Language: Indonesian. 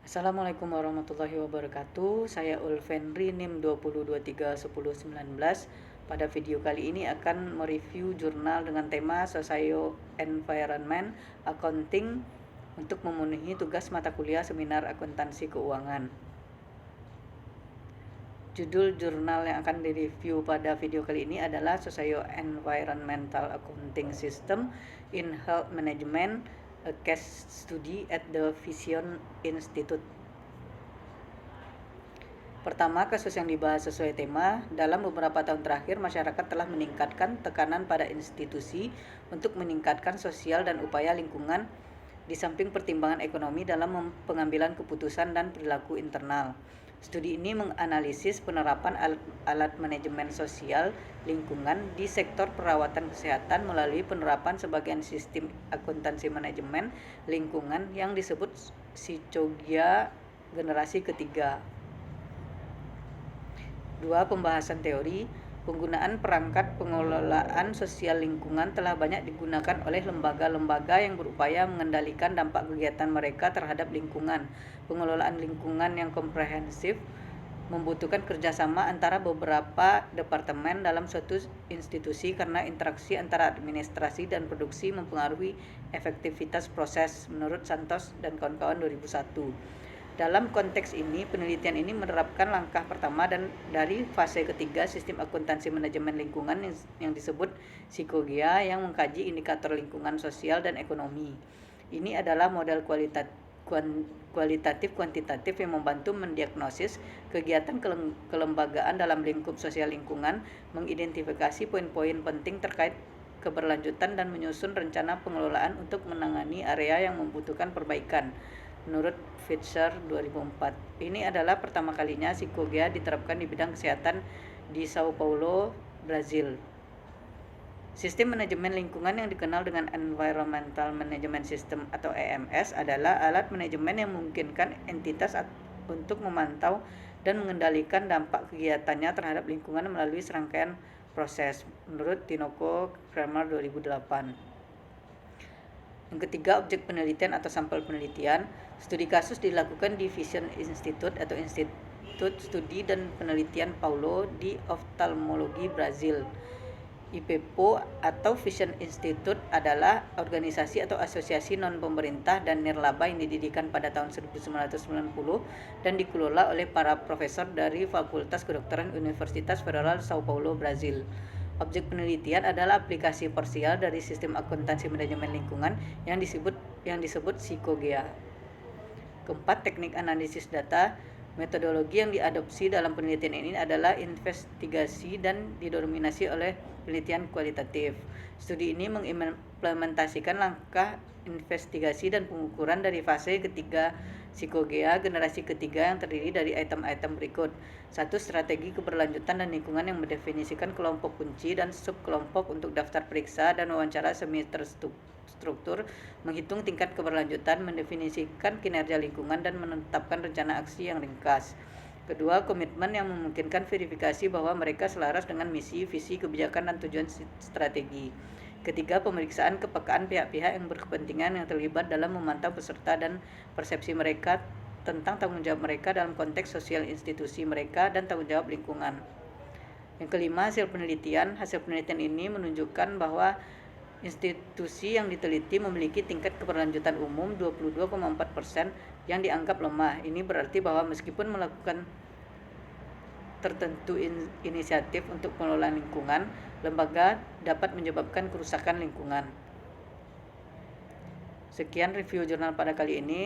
Assalamualaikum warahmatullahi wabarakatuh. Saya Ulfenri NIM 20231019. Pada video kali ini akan mereview jurnal dengan tema Socio Environment Accounting untuk memenuhi tugas mata kuliah seminar akuntansi keuangan. Judul jurnal yang akan direview pada video kali ini adalah Socio Environmental Accounting System in Health Management, a case study at the Vision Institute. Pertama, kasus yang dibahas sesuai tema. Dalam beberapa tahun terakhir, masyarakat telah meningkatkan tekanan pada institusi untuk meningkatkan sosial dan upaya lingkungan di samping pertimbangan ekonomi dalam pengambilan keputusan dan perilaku internal. Studi ini menganalisis penerapan alat manajemen sosial lingkungan di sektor perawatan kesehatan melalui penerapan sebagian sistem akuntansi manajemen lingkungan yang disebut Sicogia generasi ketiga. 2. Pembahasan teori. Penggunaan perangkat pengelolaan sosial lingkungan telah banyak digunakan oleh lembaga-lembaga yang berupaya mengendalikan dampak kegiatan mereka terhadap lingkungan. Pengelolaan lingkungan yang komprehensif membutuhkan kerjasama antara beberapa departemen dalam suatu institusi karena interaksi antara administrasi dan produksi mempengaruhi efektivitas proses, menurut Santos dan kawan-kawan 2001. Dalam konteks ini, penelitian ini menerapkan langkah pertama dan dari fase ketiga sistem akuntansi manajemen lingkungan yang disebut Sicogia yang mengkaji indikator lingkungan sosial dan ekonomi. Ini adalah model kualitatif kuantitatif yang membantu mendiagnosis kegiatan kelembagaan dalam lingkup sosial lingkungan, mengidentifikasi poin-poin penting terkait keberlanjutan dan menyusun rencana pengelolaan untuk menangani area yang membutuhkan perbaikan. Menurut Fisher 2004, ini adalah pertama kalinya Sicogia diterapkan di bidang kesehatan di Sao Paulo, Brazil. Sistem manajemen lingkungan yang dikenal dengan Environmental Management System atau EMS adalah alat manajemen yang memungkinkan entitas untuk memantau dan mengendalikan dampak kegiatannya terhadap lingkungan melalui serangkaian proses, menurut Tinoco Kramer 2008. Yang ketiga, objek penelitian atau sampel penelitian. Studi kasus dilakukan di Vision Institute atau Institut Studi dan Penelitian Paulo di Oftalmologi Brazil. IPPO atau Vision Institute adalah organisasi atau asosiasi non-pemerintah dan nirlaba yang didirikan pada tahun 1990 dan dikelola oleh para profesor dari Fakultas Kedokteran Universitas Federal Sao Paulo, Brazil. Objek penelitian adalah aplikasi parsial dari sistem akuntansi manajemen lingkungan yang disebut Sicogia. Keempat, teknik analisis data. Metodologi yang diadopsi dalam penelitian ini adalah investigasi dan didominasi oleh penelitian kualitatif. Studi ini mengimplementasikan langkah investigasi dan pengukuran dari fase ketiga Sicogia generasi ketiga yang terdiri dari item-item berikut. 1. Strategi keberlanjutan dan lingkungan yang mendefinisikan kelompok kunci dan subkelompok untuk daftar periksa dan wawancara semi terstruktur, menghitung tingkat keberlanjutan, mendefinisikan kinerja lingkungan, dan menetapkan rencana aksi yang ringkas. Kedua, komitmen yang memungkinkan verifikasi bahwa mereka selaras dengan misi, visi, kebijakan, dan tujuan strategi. Ketiga, pemeriksaan kepekaan pihak-pihak yang berkepentingan yang terlibat dalam memantau peserta dan persepsi mereka tentang tanggung jawab mereka dalam konteks sosial institusi mereka dan tanggung jawab lingkungan. Yang kelima, hasil penelitian. Hasil penelitian ini menunjukkan bahwa institusi yang diteliti memiliki tingkat keberlanjutan umum 22,4% yang dianggap lemah. Ini berarti bahwa meskipun melakukan tertentu inisiatif untuk pengelolaan lingkungan, lembaga dapat menyebabkan kerusakan lingkungan. Sekian review jurnal pada kali ini.